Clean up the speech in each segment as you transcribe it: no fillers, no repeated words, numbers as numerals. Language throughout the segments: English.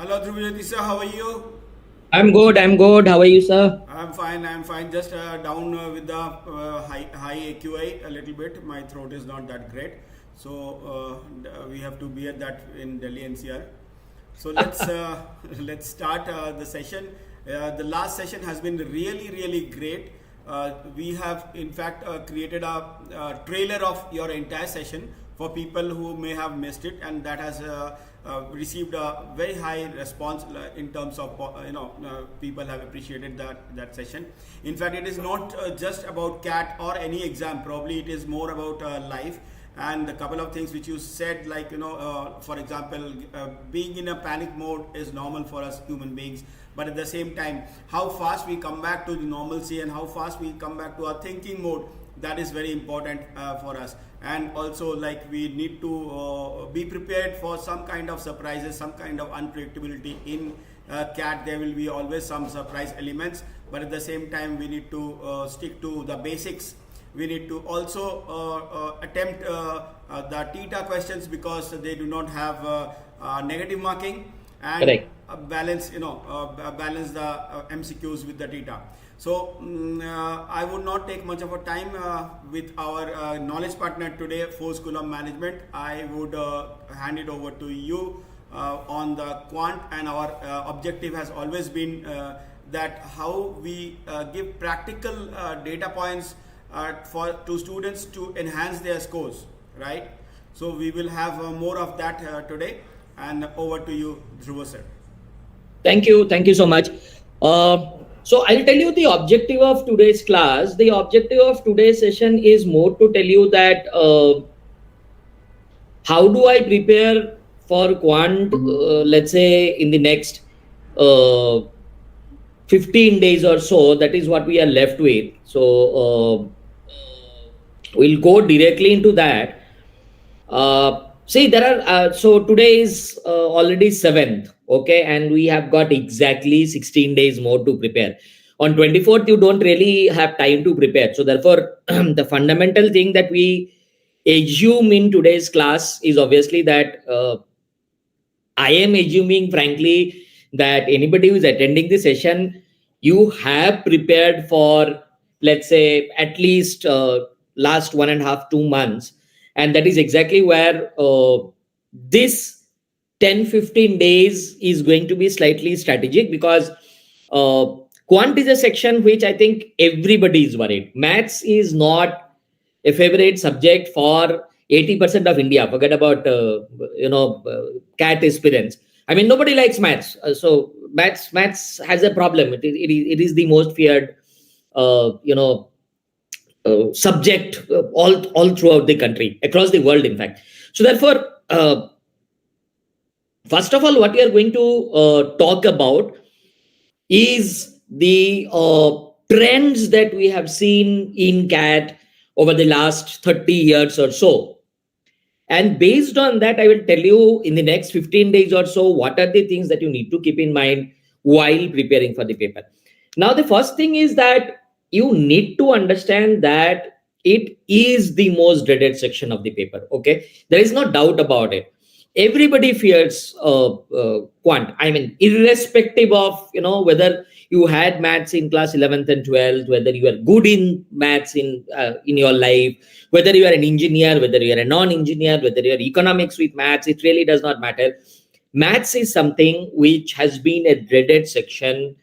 Hello, Dhruvajyoti sir. How are you? I'm good. I'm good. How are you, sir? I'm fine. I'm fine. Just down with the high AQI a little bit. My throat is not that great, so we have to bear that in Delhi NCR. So let's let's start the session. The last session has been really great. We have in fact created a trailer of your entire session for people who may have missed it, and that has received a very high response in terms of people have appreciated that session. In fact, it is not just about CAT or any exam. Probably it is more about life, and a couple of things which you said, like for example, being in a panic mode is normal for us human beings, but at the same time, how fast we come back to the normalcy and how fast we come back to our thinking mode, that is very important for us. And also, like, we need to be prepared for some kind of surprises, some kind of unpredictability in CAT. There will be always some surprise elements, but at the same time we need to stick to the basics. We need to also attempt the theta questions, because they do not have negative marking, and Correct. balance the MCQs with the theta. So I would not take much of a time with our knowledge partner today, for School of Management. I would hand it over to you on the Quant, and our objective has always been that how we give practical data points to students to enhance their scores, right? So we will have more of that today, and over to you, Dhruva sir. Thank you. Thank you so much. So I'll tell you the objective of today's class. The objective of today's session is more to tell you that how do I prepare for quant, let's say in the next uh, 15 days or so. That is what we are left with. So we'll go directly into that. See, there are so today is already 7th, okay, and we have got exactly 16 days more to prepare. On 24th, you don't really have time to prepare. So therefore, the fundamental thing that we assume in today's class is obviously that I am assuming, frankly, that anybody who is attending the session, you have prepared for, let's say, at least last 1.5, 2 months. And that is exactly where this 10, 15 days is going to be slightly strategic, because uh, quant is a section which I think everybody is worried. Maths is not a favorite subject for 80% of India. Forget about CAT aspirants. I mean, nobody likes maths. So maths has a problem. It is the most feared, subject all throughout the country, across the world, in fact. So therefore, first of all, what we are going to talk about is the trends that we have seen in CAT over the last 30 years or so. And based on that, I will tell you in the next 15 days or so what are the things that you need to keep in mind while preparing for the paper. Now, the first thing is that you need to understand that it is the most dreaded section of the paper. Okay, there is no doubt about it. Everybody fears quant. I mean, irrespective of whether you had maths in class 11th and 12th, whether you are good in maths in your life, whether you are an engineer, whether you are a non-engineer, whether you are economics with maths, it really does not matter. Maths is something which has been a dreaded section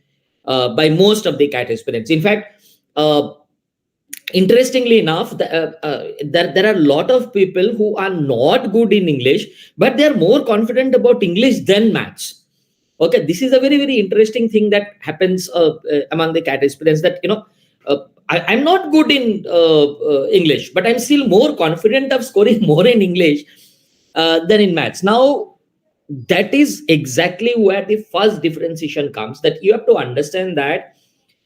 by most of the CAT aspirants. In fact, interestingly enough, there are a lot of people who are not good in English, but they are more confident about English than maths. Okay, this is a very interesting thing that happens among the CAT aspirants, that I'm not good in English, but I'm still more confident of scoring more in English than in maths. Now, that is exactly where the first differentiation comes, that you have to understand that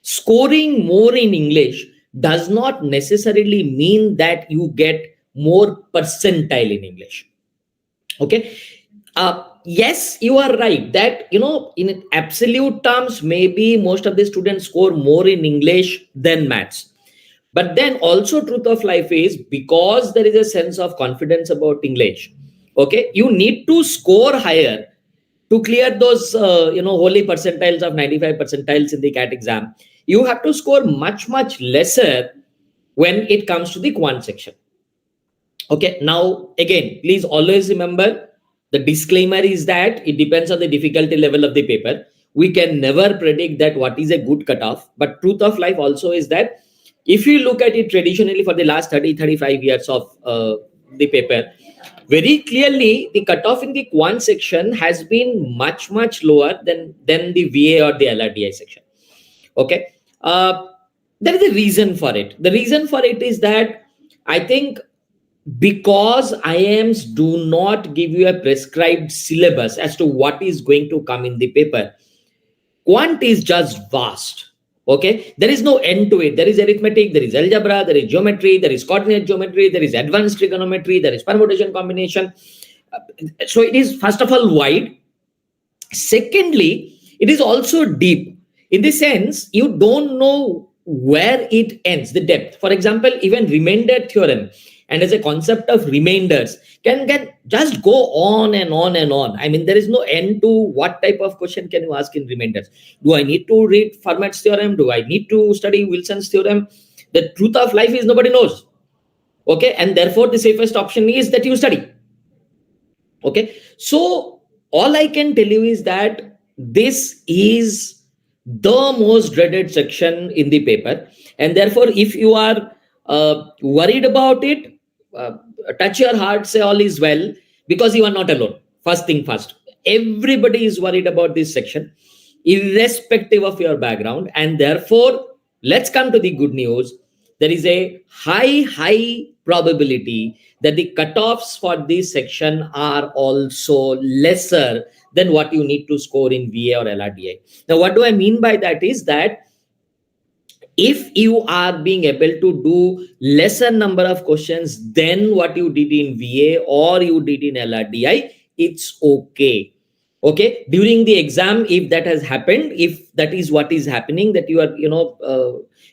scoring more in English does not necessarily mean that you get more percentile in English. Okay. Yes, you are right that in absolute terms, maybe most of the students score more in English than maths. But then also, truth of life is, because there is a sense of confidence about English, okay, you need to score higher to clear those holy percentiles of 95 percentiles in the cat exam, you have to score much lesser when it comes to the quant section. Okay, now again, please always remember the disclaimer is that it depends on the difficulty level of the paper. We can never predict that what is a good cutoff, but truth of life also is that if you look at it traditionally for the last 30-35 years of the paper, very clearly the cutoff in the quant section has been much lower than the VA or the LRDI section. Okay, there is a reason for it. The reason for it is that I think because IIMs do not give you a prescribed syllabus as to what is going to come in the paper, quant is just vast. Okay, there is no end to it. There is arithmetic, there is algebra, there is geometry, there is coordinate geometry, there is advanced trigonometry, there is permutation combination. So it is first of all wide. Secondly, it is also deep in the sense you don't know where it ends, the depth. For example, even remainder theorem and as a concept of remainders can just go on and on and on. I mean, there is no end to what type of question can you ask in remainders. Do I need to read Fermat's theorem? Do I need to study Wilson's theorem? The truth of life is nobody knows. Okay, and therefore the safest option is that you study. Okay, so all I can tell you is that this is the most dreaded section in the paper, and therefore if you are worried about it, touch your heart, say all is well, because you are not alone. First thing first, everybody is worried about this section irrespective of your background, and therefore let's come to the good news. There is a high probability that the cutoffs for this section are also lesser than what you need to score in VA or LRDI. Now, what do I mean by that is that if you are being able to do lesser number of questions than what you did in VA or you did in LRDI, it's okay. Okay, during the exam, if that has happened, if that is what is happening, that you are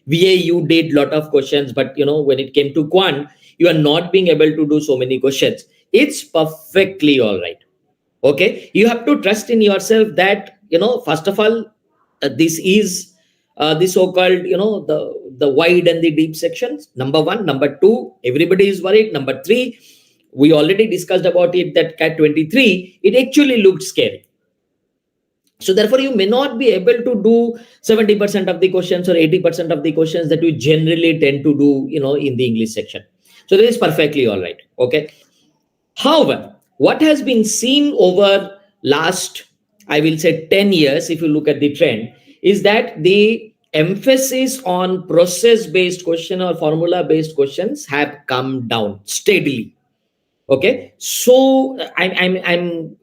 VA you did lot of questions, but when it came to quant you are not being able to do so many questions, it's perfectly all right. Okay, you have to trust in yourself that first of all this is the so-called the wide and the deep sections, number one. Number two, everybody is worried. Number three, we already discussed about it that cat 23 it actually looked scary. So therefore you may not be able to do 70% of the questions or 80% of the questions that you generally tend to do in the English section. So that is perfectly all right. Okay, however, what has been seen over last, I will say 10 years, if you look at the trend, is that the emphasis on process based question or formula based questions have come down steadily. Okay, so I'm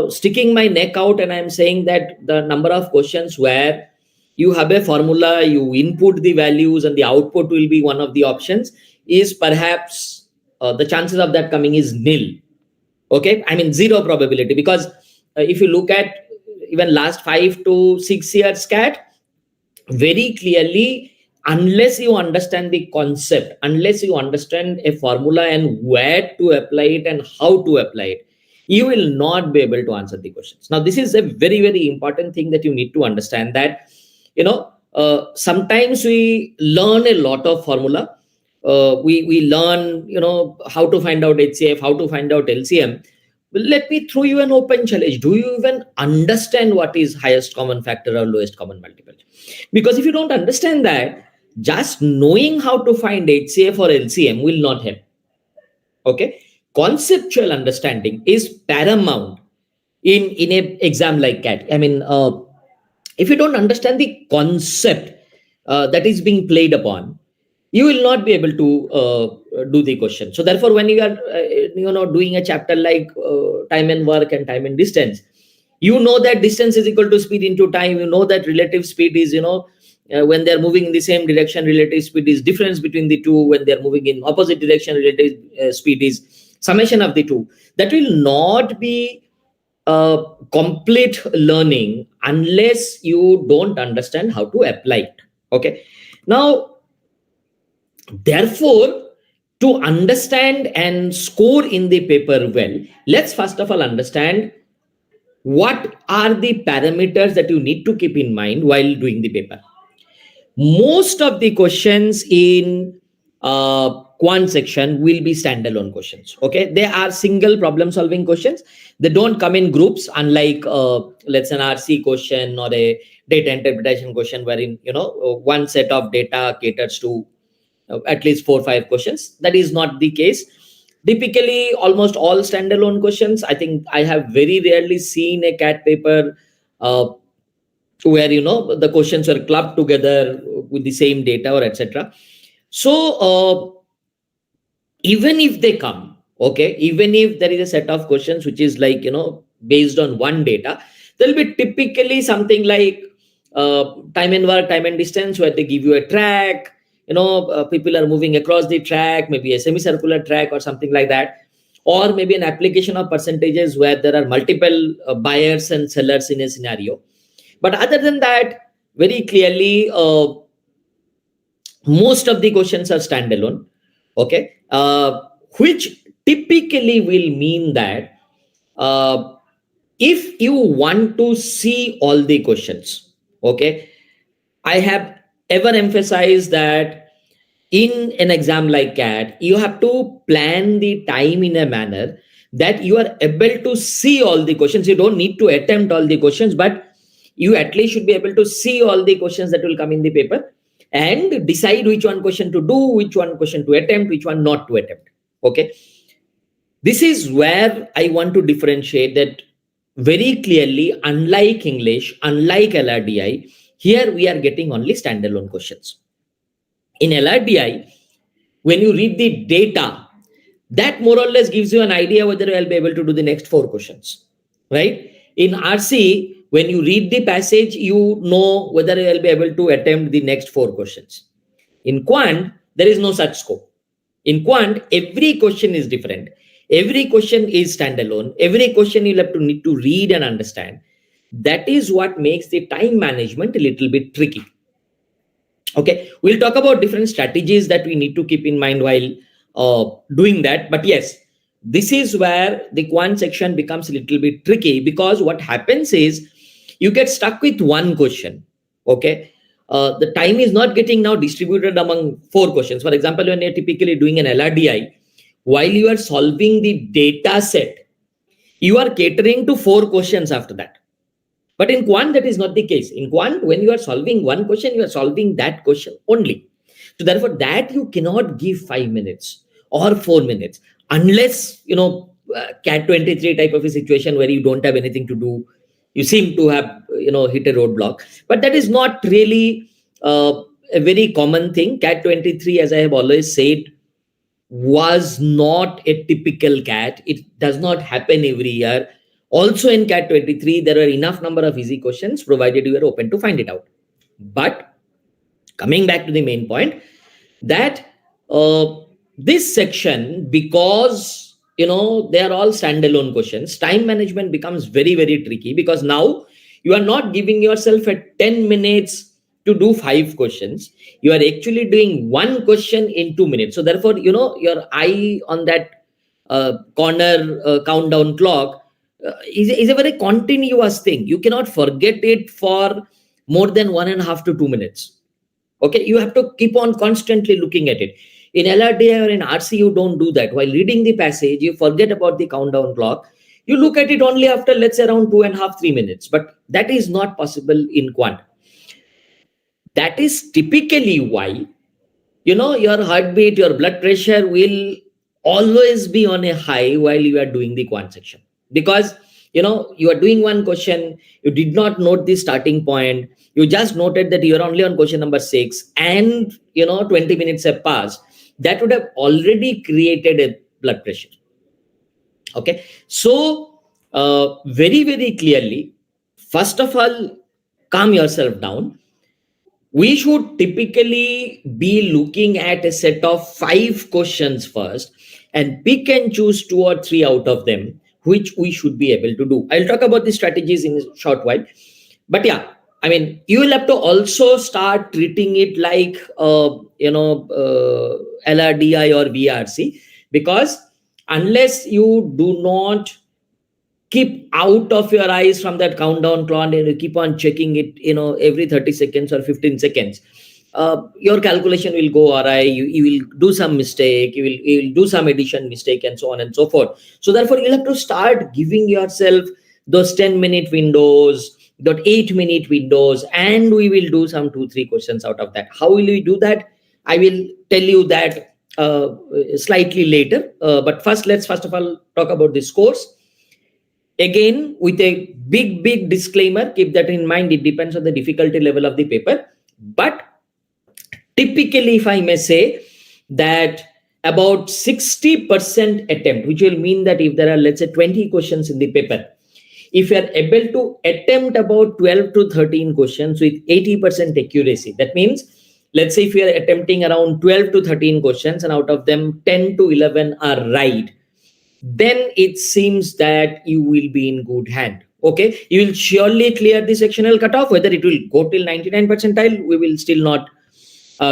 sticking my neck out and I'm saying that the number of questions where you have a formula, you input the values and the output will be one of the options is perhaps the chances of that coming is nil. Okay, I mean zero probability, because if you look at even last 5 to 6 years cat, very clearly, unless you understand the concept, unless you understand a formula and where to apply it and how to apply it, you will not be able to answer the questions. Now this is a very important thing that you need to understand, that sometimes we learn a lot of formula, we learn how to find out HCF, how to find out LCM. Let me throw you an open challenge. Do you even understand what is highest common factor or lowest common multiple? Because if you don't understand that, just knowing how to find HCF or LCM will not help. Okay, conceptual understanding is paramount in a exam like CAT. I mean, if you don't understand the concept that is being played upon, you will not be able to do the question. So therefore, when you are doing a chapter like time and work and time and distance, you know that distance is equal to speed into time. You know that relative speed is when they are moving in the same direction, relative speed is difference between the two. When they are moving in opposite direction, relative speed is summation of the two. That will not be complete learning unless you don't understand how to apply it. Okay, now therefore, to understand and score in the paper well, let's first of all understand what are the parameters that you need to keep in mind while doing the paper? Most of the questions in quant section will be standalone questions. Okay, they are single problem solving questions. They don't come in groups, unlike let's say an RC question or a data interpretation question, wherein one set of data caters to at least 4 or 5 questions. That is not the case. Typically almost all standalone questions. I think I have very rarely seen a cat paper uh, where the questions are clubbed together with the same data or etc. So even if they come, okay, even if there is a set of questions which is like based on one data, there'll be typically something like time and work, time and distance, where they give you a track. People are moving across the track, maybe a semicircular track or something like that, or maybe an application of percentages where there are multiple buyers and sellers in a scenario. But other than that, very clearly, most of the questions are standalone. Okay, which typically will mean that uh, if you want to see all the questions, okay, I have ever emphasized that in an exam like CAT, you have to plan the time in a manner that you are able to see all the questions. You don't need to attempt all the questions, but you at least should be able to see all the questions that will come in the paper and decide which one question to do, which one question to attempt, which one not to attempt. Okay. This is where I want to differentiate that very clearly. Unlike English, unlike LRDI, here we are getting only standalone questions. In LRDI, when you read the data, that more or less gives you an idea whether I'll be able to do the next 4 questions, right? In RC, when you read the passage, you know whether I'll be able to attempt the next 4 questions. In Quant, there is no such scope. In Quant, every question is different. Every question is standalone. Every question you'll have to need to read and understand. That is what makes the time management a little bit tricky. Okay, we'll talk about different strategies that we need to keep in mind while doing that. But yes, this is where the quant section becomes a little bit tricky, because what happens is you get stuck with one question. Okay, the time is not getting now distributed among 4 questions. For example, when you're typically doing an LRDI, while you are solving the data set, you are catering to 4 questions after that. But in quant, that is not the case. In quant, when you are solving one question, you are solving that question only. So therefore, that you cannot give 5 minutes or 4 minutes, unless cat 23 type of a situation where you don't have anything to do. You seem to have hit a roadblock, but that is not really a very common thing. Cat 23, as I have always said, was not a typical cat. It does not happen every year. Also in cat 23, there are enough number of easy questions, provided you are open to find it out. But coming back to the main point, that this section, because they are all standalone questions, time management becomes very, very tricky, because now you are not giving yourself a 10 minutes to do 5 questions. You are actually doing one question in 2 minutes. So therefore, your eye on that corner countdown clock is a very continuous thing. You cannot forget it for more than 1.5 to 2 minutes. Okay, you have to keep on constantly looking at it. In LRDI or in RC, you don't do that. While reading the passage, you forget about the countdown clock. You look at it only after, let's say, around 2.5 3 minutes. But that is not possible in quant. That is typically why your heartbeat, your blood pressure will always be on a high while you are doing the quant section, because you are doing one question, you did not note the starting point, you just noted that you are only on question number 6, and 20 minutes have passed. That would have already created a blood pressure. Okay, so very, very clearly, first of all, calm yourself down. We should typically be looking at a set of 5 questions first, and pick and choose 2 or 3 out of them, which we should be able to do. I'll talk about the strategies in a short while. But yeah, I mean, you will have to also start treating it like LRDI or VRC, because unless you do not keep out of your eyes from that countdown clock, and you keep on checking it, every 30 seconds or 15 seconds. Your calculation will go awry. You will do some mistake. You will do some addition mistake, and so on and so forth. So therefore, you'll have to start giving yourself those 10-minute windows, that 8-minute windows, and we will do some 2-3 questions out of that. How will we do that? I will tell you that slightly later. But let's first of all talk about this course. Again, with a big disclaimer, keep that in mind. It depends on the difficulty level of the paper. But typically, if I may say, that about 60% attempt, which will mean that if there are, let's say, 20 questions in the paper, if you are able to attempt about 12 to 13 questions with 80% accuracy, that means, let's say if you are attempting around 12 to 13 questions and out of them 10 to 11 are right, then it seems that you will be in good hand. Okay, you will surely clear the sectional cutoff. Whether it will go till 99 percentile, we will still not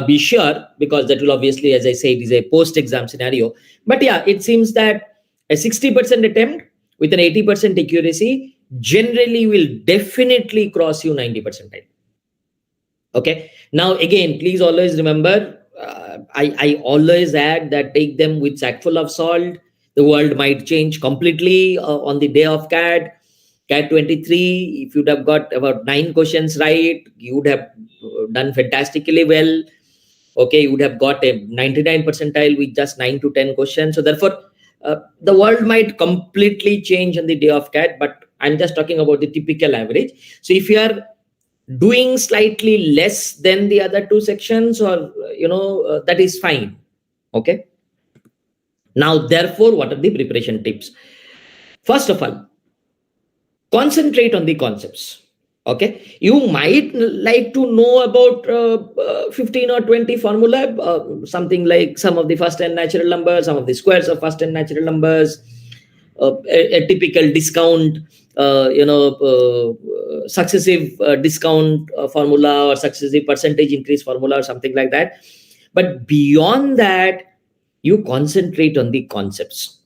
be sure, because that will obviously, as I said, is a post-exam scenario. But yeah, it seems that a 60% attempt with an 80% accuracy generally will definitely cross you 90 percentile. Okay, now again, please always remember, I always add that take them with sackful of salt. The world might change completely on the day of CAT 23. If you'd have got about 9 questions right, you would have done fantastically well. Okay, you would have got a 99 percentile with just 9 to 10 questions. So therefore, the world might completely change on the day of CAT, but I'm just talking about the typical average. So if you are doing slightly less than the other 2 sections, or that is fine. Okay, now therefore, what are the preparation tips? First of all, concentrate on the concepts. Okay, you might like to know about 15 or 20 formula, something like some of the first 10 natural numbers, some of the squares of first 10 natural numbers, a typical discount, successive discount formula, or successive percentage increase formula, or something like that. But beyond that, you concentrate on the concepts.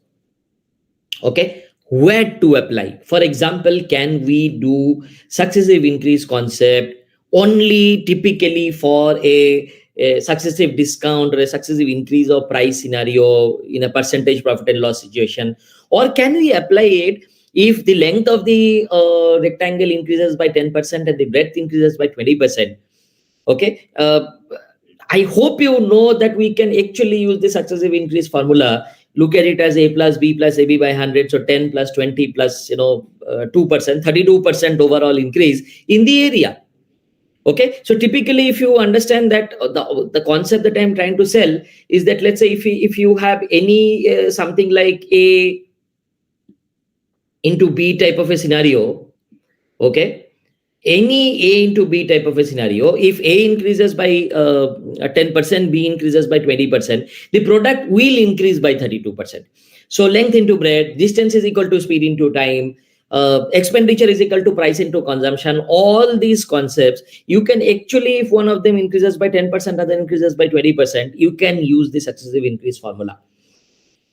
Okay, where to apply? For example, can we do successive increase concept only typically for a successive discount or a successive increase of price scenario in a percentage profit and loss situation? Or can we apply it if the length of the rectangle increases by 10% and the breadth increases by 20%? Okay, I hope you know that we can actually use the successive increase formula. Look at it as a plus b plus ab by 100. So 10 plus 20 plus 2%, 32% overall increase in the area. Okay, so typically, if you understand that the concept that I'm trying to sell is that, let's say if you have any something like A into B type of a scenario, okay, any A into B type of a scenario, if A increases by 10%, B increases by 20%, the product will increase by 32%. So length into breadth, distance is equal to speed into time, expenditure is equal to price into consumption. All these concepts, you can actually, if one of them increases by 10%, other increases by 20%, you can use the successive increase formula.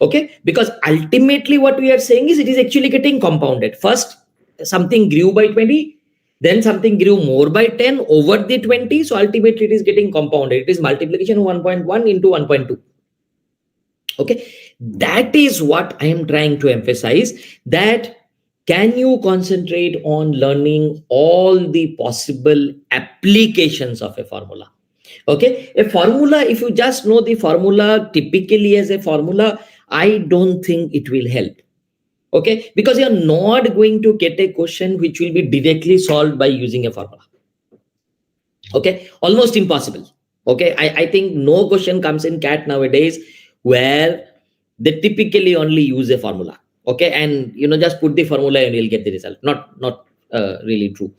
Okay, because ultimately what we are saying is it is actually getting compounded. First, something grew by 20, then something grew more by 10 over the 20. So ultimately it is getting compounded. It is multiplication of 1.1 into 1.2. Okay, that is what I am trying to emphasize, that can you concentrate on learning all the possible applications of a formula? Okay, a formula, if you just know the formula typically as a formula, I don't think it will help. Okay, because you're not going to get a question which will be directly solved by using a formula. Okay, almost impossible. Okay, I think no question comes in CAT nowadays where they typically only use a formula. Okay, and just put the formula and you'll get the result. Not really true.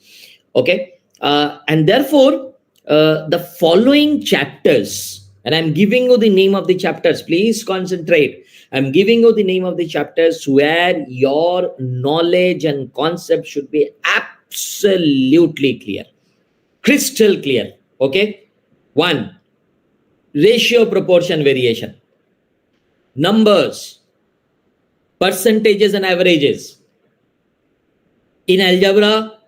Okay, and therefore the following chapters, and I'm giving you the name of the chapters, please concentrate. I'm giving you the name of the chapters where your knowledge and concept should be absolutely clear, crystal clear. Okay, 1, ratio proportion variation, numbers, percentages and averages, In algebra,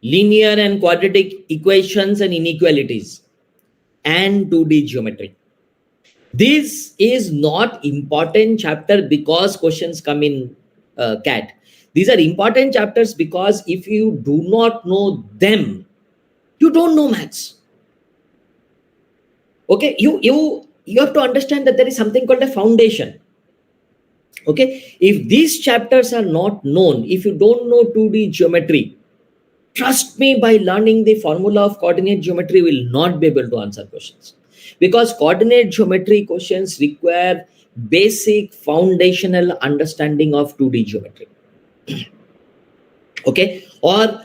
linear and quadratic equations and inequalities, and 2D geometry. This is not important chapter because questions come in CAT. These are important chapters because if you do not know them, you don't know maths. Okay, you have to understand that there is something called a foundation. Okay, if these chapters are not known, if you don't know 2D geometry, trust me, by learning the formula of coordinate geometry will not be able to answer questions, because coordinate geometry questions require basic foundational understanding of 2D geometry. Okay, or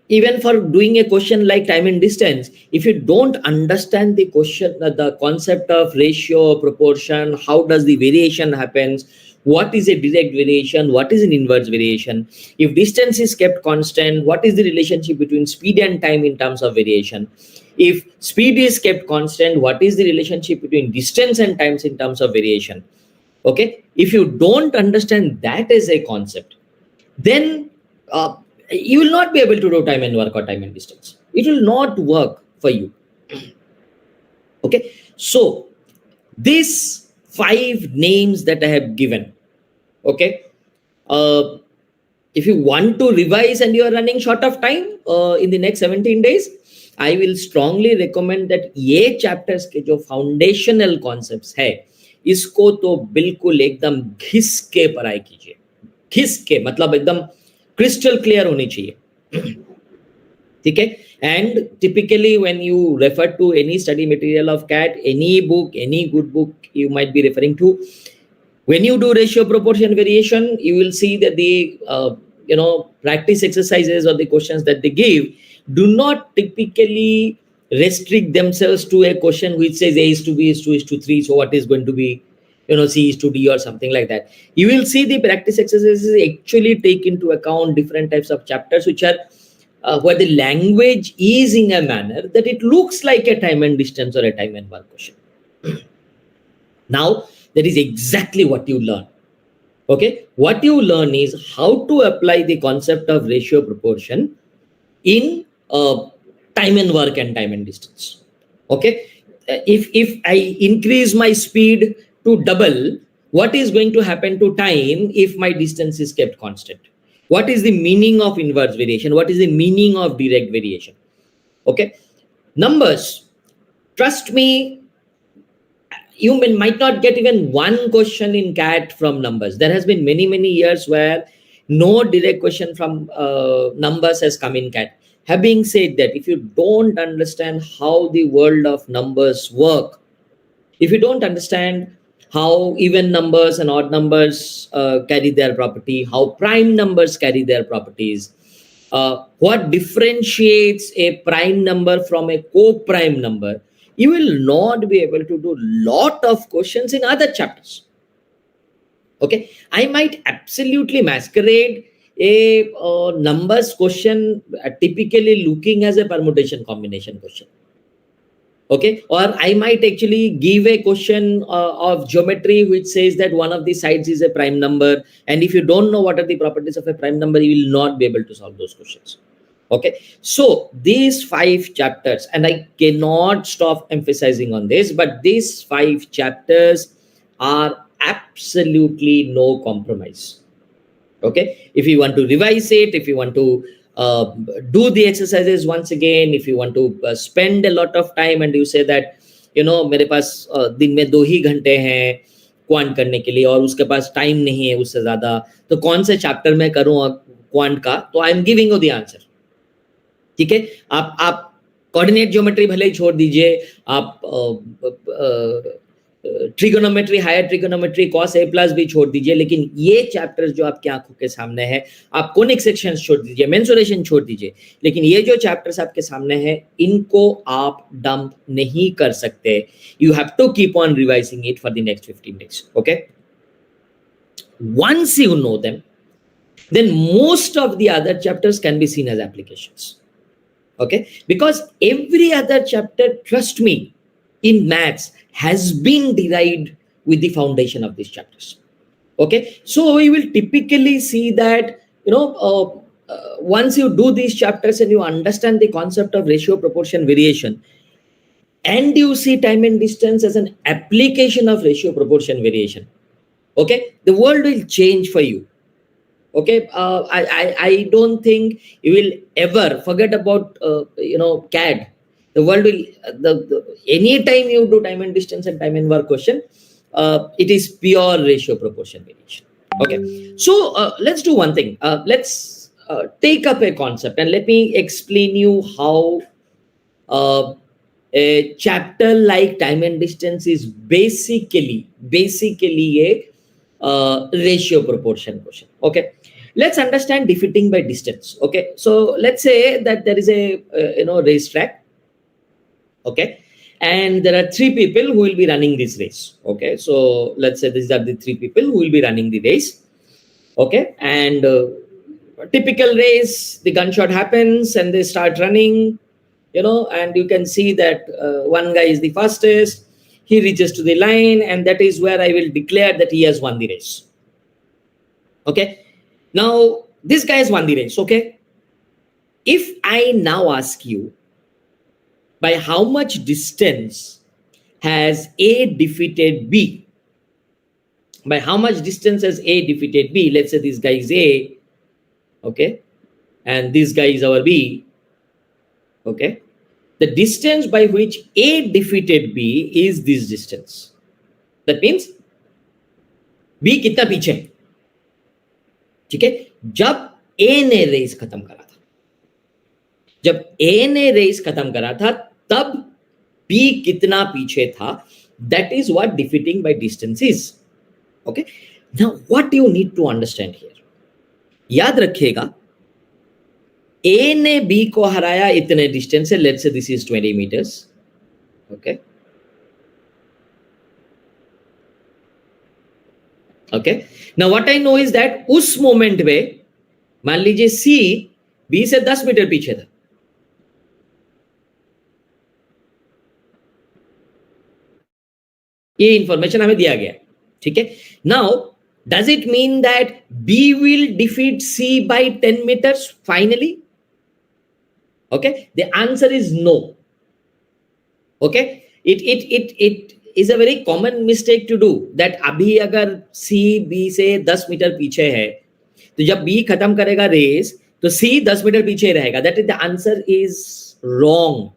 even for doing a question like time and distance, if you don't understand the question, the concept of ratio, proportion, how does the variation happens, what is a direct variation, what is an inverse variation, if distance is kept constant, what is the relationship between speed and time in terms of variation, if speed is kept constant, what is the relationship between distance and times in terms of variation. Okay, if you don't understand that as a concept, then uh, you will not be able to do time and work or time and distance. It will not work for you. Okay, so these 5 names that I have given, okay, uh, if you want to revise and you are running short of time in the next 17 days, I will strongly recommend that ये chapters के जो foundational concepts है, इसको तो बिल्कुल एकदम घिस के पढ़ाई कीजिए. घिस के मतलब एकदम क्रिस्टल क्लियर होनी चाहिए. ठीक है. And typically when you refer to any study material of CAT, any book, any good book you might be referring to, when you do ratio, proportion, variation, you will see that the practice exercises or the questions that they give do not typically restrict themselves to a question which says A is to B is 2 is to 3, so what is going to be C is to D or something like that. You will see the practice exercises actually take into account different types of chapters which are where the language is in a manner that it looks like a time and distance or a time and work question. Now that is exactly what you learn. Okay, what you learn is how to apply the concept of ratio, proportion in time and work and time and distance. Okay, if I increase my speed to double, what is going to happen to time if my distance is kept constant? What is the meaning of inverse variation? What is the meaning of direct variation? Okay, numbers, trust me, you might not get even one question in CAT from numbers. There has been many years where no direct question from numbers has come in CAT. Having said that, if you don't understand how the world of numbers work, if you don't understand how even numbers and odd numbers carry their property, how prime numbers carry their properties, what differentiates a prime number from a co-prime number, you will not be able to do lot of questions in other chapters. Okay, I might absolutely masquerade a numbers question typically looking as a permutation combination question. Okay, or I might actually give a question of geometry which says that one of the sides is a prime number, and if you don't know what are the properties of a prime number, you will not be able to solve those questions. Okay, so these 5 chapters, and I cannot stop emphasizing on this, but these 5 chapters are absolutely no compromise. Okay, if you want to revise it, if you want to do the exercises once again, if you want to spend a lot of time and you say that मेरे पास दिन में 2 ही घंटे हैं quant करने के लिए और उसके पास टाइम नहीं है उससे ज्यादा, तो कौन से चैप्टर में करूं क्वांट का, तो I am giving you the answer. ठीक है, आप कोऑर्डिनेट ज्योमेट्री भले ही छोड़ दीजिए, आप trigonometry, higher trigonometry, cos A plus भी छोड़ दीजिए, लेकिन ये चैप्टर्स जो आपकी आंखों के सामने है, आप कोनिक सेक्शंस छोड़ दीजिए, मेंसुरेशन छोड़ दीजिए, लेकिन ये जो चैप्टर्स आपके सामने है इनको आप डंप नहीं कर सकते. You have to keep on revising it for the next 15 days. Okay, once you know them, then most of the other chapters can be seen as applications. Okay, because every other chapter, trust me, in maths has been derived with the foundation of these chapters. Okay, so we will typically see that once you do these chapters and you understand the concept of ratio, proportion, variation, and you see time and distance as an application of ratio, proportion, variation, okay, the world will change for you. Okay, I don't think you will ever forget about CAD. The world will any time you do time and distance and time and work question, it is pure ratio, proportion, variation. Okay, so let's do one thing. Let's take up a concept and let me explain you how uh, a chapter like time and distance is basically a ratio, proportion question. Okay, let's understand defeating by distance. Okay, so let's say that there is a racetrack. Okay, and there are three people who will be running this race. Okay, so let's say these are the three people who will be running the race. Okay, and typical race, the gunshot happens and they start running, and you can see that one guy is the fastest. He reaches to the line, and that is where I will declare that he has won the race. Okay, now this guy has won the race. Okay, if I now ask you, by how much distance has A defeated B? By how much distance has A defeated B? Let's say this guy is A, okay, and this guy is our B. Okay, the distance by which A defeated B is this distance. That means B कितना पीछे है, ठीक है, जब A ने race खत्म करा था, जब A ने रेस खत्म करा था तब B कितना पीछे था. That is what defeating by distance is. Okay, now what you need to understand here, याद रखिएगा, A ने B को हराया इतने डिस्टेंस से. Let's say this is 20 meters. Okay, okay, now what I know is that उस moment में मान लीजिए C B से 10 मीटर पीछे था. ये इंफॉर्मेशन हमें दिया गया, ठीक है. Now does it mean that B will defeat C by 10 meters finally? Okay, the answer is no. Okay, it is a very common mistake to do that. अभी अगर C B से 10 मीटर पीछे है, तो जब B खत्म करेगा race तो C 10 मीटर पीछे रहेगा. That is the answer is wrong.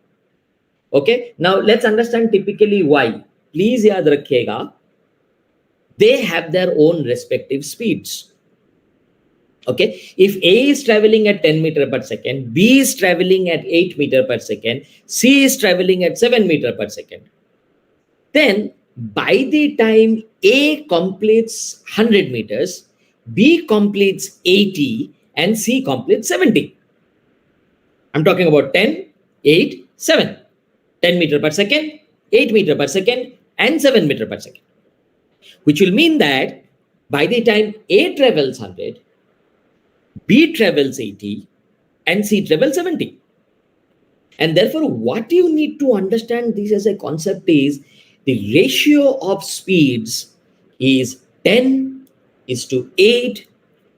Okay, now let's understand typically why. Please याद रखिएगा, they have their own respective speeds. Okay, if A is traveling at 10 meter per second, B is traveling at 8 meter per second, C is traveling at 7 meter per second, then by the time A completes 100 meters, B completes 80 and C completes 70. I'm talking about 10, 8, 7. 10 meter per second, 8 meter per second, and 7 meter per second. Which will mean that by the time A travels 100, B travels 80, and C travels 70. And therefore, what you need to understand this as a concept is the ratio of speeds is 10 is to 8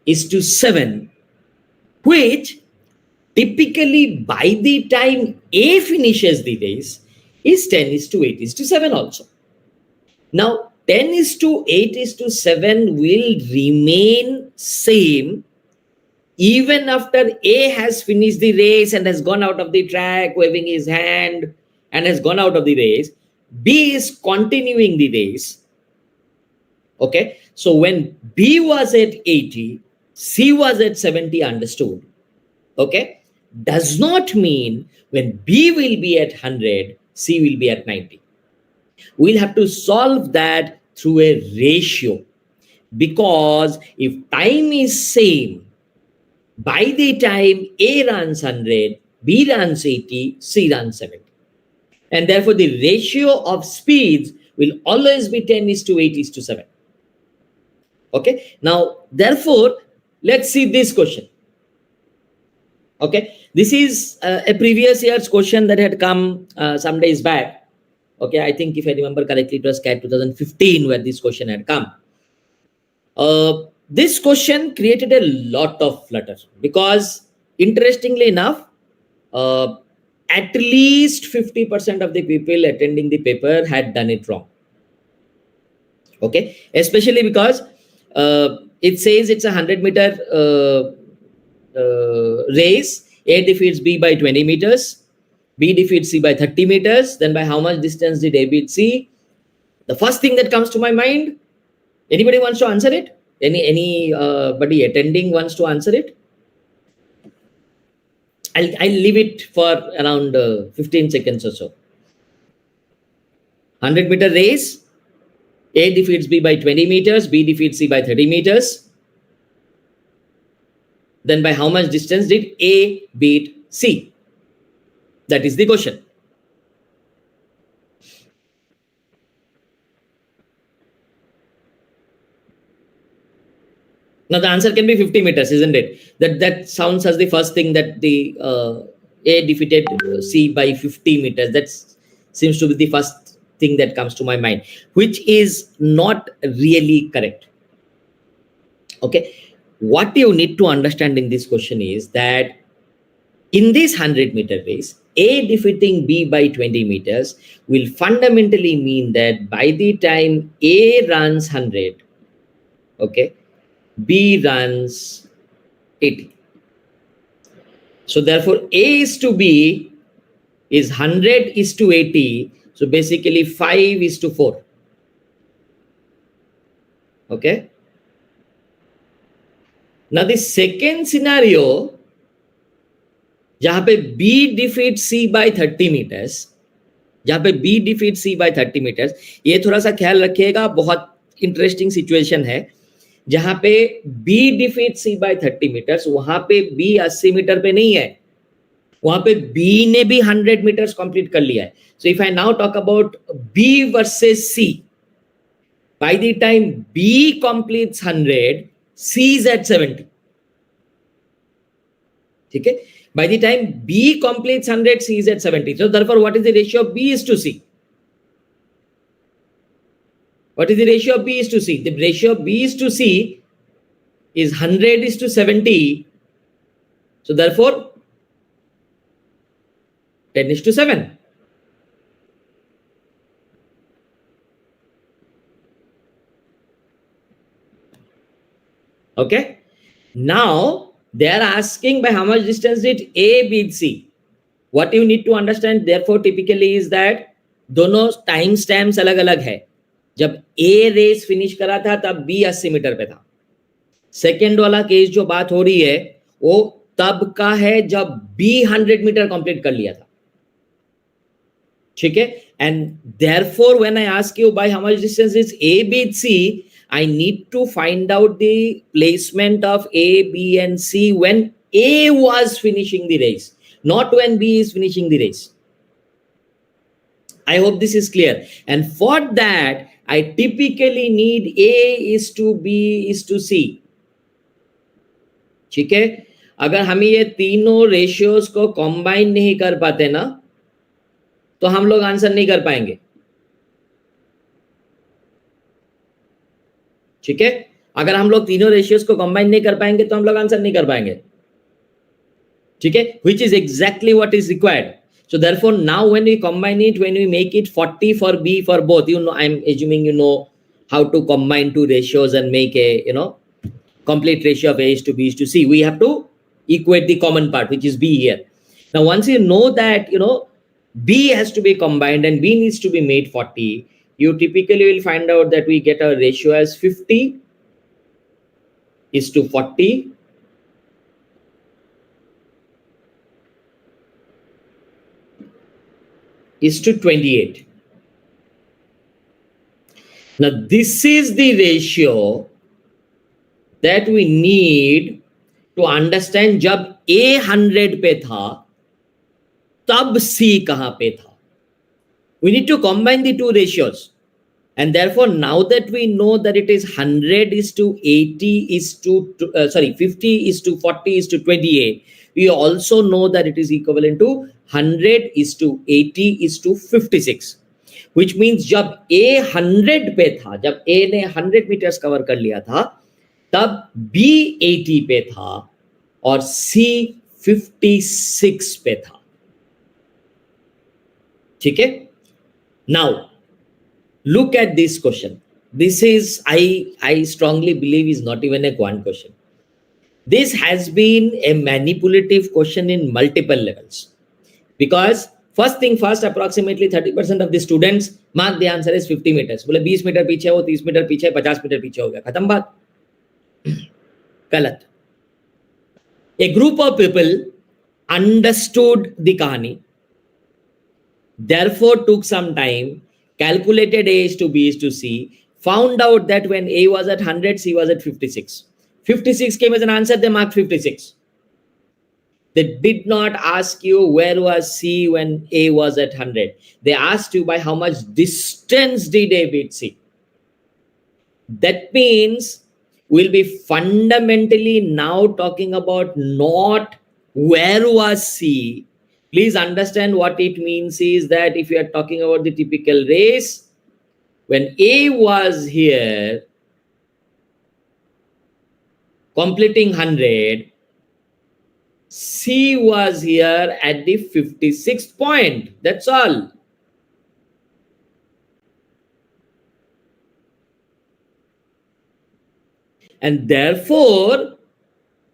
is to 7, which typically by the time A finishes the race is 10 is to 8 is to 7 also. Now, 10 is to 8 is to 7 will remain same even after A has finished the race and has gone out of the track waving his hand and has gone out of the race. B is continuing the race. Okay, so when B was at 80, C was at 70, understood. Okay, does not mean when B will be at 100, C will be at 90. We'll have to solve that through a ratio, because if time is same, by the time A runs 100, B runs 80, C runs 70. And therefore, the ratio of speeds will always be 10 is to 8 is to 7. Okay, now, therefore, let's see this question. Okay, this is a previous year's question that had come some days back. Okay, I think if I remember correctly, it was CAT 2015 where this question had come. This question created a lot of flutter because, interestingly enough, uh, at least 50% of the people attending the paper had done it wrong. Okay, especially because it says it's a 100-meter race. A defeats B by 20 meters. B defeats C by 30 meters. Then by how much distance did A beat C? The first thing that comes to my mind, anybody wants to answer it? Anybody attending wants to answer it? I'll leave it for around 15 seconds or so. 100-meter race. A defeats B by 20 meters. B defeats C by 30 meters. Then by how much distance did A beat C? That is the question. Now the answer can be 50 meters, isn't it? That sounds as the first thing that the A defeated C by 50 meters. That seems to be the first thing that comes to my mind, which is not really correct. Okay, what you need to understand in this question is that in this 100-meter race, A defeating B by 20 meters will fundamentally mean that by the time A runs 100, okay, B runs 80. So therefore, A is to B is 100 is to 80. So basically 5 is to 4. Okay. Now the second scenario, जहां पे B defeats C by 30 meters, जहां पे B defeats C by 30 meters, ये थोड़ा सा ख्याल रखिएगा, बहुत इंटरेस्टिंग सिचुएशन है. जहां पे B defeats C by 30 meters, वहां पे B 80 मीटर पे नहीं है, वहां पे B ने भी 100 meters कंप्लीट कर लिया है. So if I now talk about B versus C, by the time B completes 100, C is at 70. ठीक है, by the time B completes 100, C is at 70. So therefore, what is the ratio of B is to C? What is the ratio of B is to C? The ratio of B is to C is 100 is to 70. So therefore, 10 is to 7. Okay. Now, they are asking by how much distance did A beat C. What you need to understand, therefore, typically is that दोनों time stamps अलग अलग है. जब A race finish करा था तब B 80 metre पे था. सेकेंड वाला केस जो बात हो रही है वो तब का है जब B 100 मीटर कंप्लीट कर लिया था. ठीक है. And therefore when I ask you by how much distance is A beat C, I need to find out the placement of A, B, and C when A was finishing the race, not when B is finishing the race. I hope this is clear. And for that, I typically need A is to B is to C. ठीक है. अगर हम ये तीनों ratios को combine नहीं कर पाते ना, तो हम लोग आंसर नहीं कर पाएंगे. ठीक है. अगर हम लोग तीनों रेशियोज को कंबाइन नहीं कर पाएंगे तो हम लोग आंसर नहीं कर पाएंगे. ठीक है. which is exactly what is required. So therefore now when we combine it, when we make it 40 for B for both, you know, I'm assuming you know how to combine two ratios and make a, you know, complete ratio of A is to B is to C. We have to equate the common part, which is B here. Now once you know that, you know, B has to be combined and B needs to be made 40, you typically will find out that we get a ratio as 50 is to 40 is to 28. Now this is the ratio that we need to understand जब A 100 पे था तब C कहां पे था. We need to combine the two ratios. And therefore, now that we know that it is 100 is to 80 is to, 50 is to 40 is to 28, we also know that it is equivalent to 100 is to 80 is to 56. Which means जब A 100 पे था, जब A ने 100 meters cover कर लिया था, तब B 80 पे था और सी 56 पे था. ठीक है. Now look at this question. This is, I strongly believe, is not even a quant question. This has been a manipulative question in multiple levels, because first thing first, approximately 30% of the students mark the answer as 50 meters. बोले 20 metre पीछे हो, 30 metre पीछे, 50 metre पीछे हो गया, खत्म बात. गलत. A group of people understood the kahani, therefore took some time, calculated A is to B is to C, found out that when A was at 100, C was at 56. 56 came as an answer, they marked 56. They did not ask you where was C when A was at 100. They asked you by how much distance did A beat C. That means we'll be fundamentally now talking about not where was C. Please understand what it means is that if you are talking about the typical race, when A was here completing 100, C was here at the 56th point. That's all. And therefore,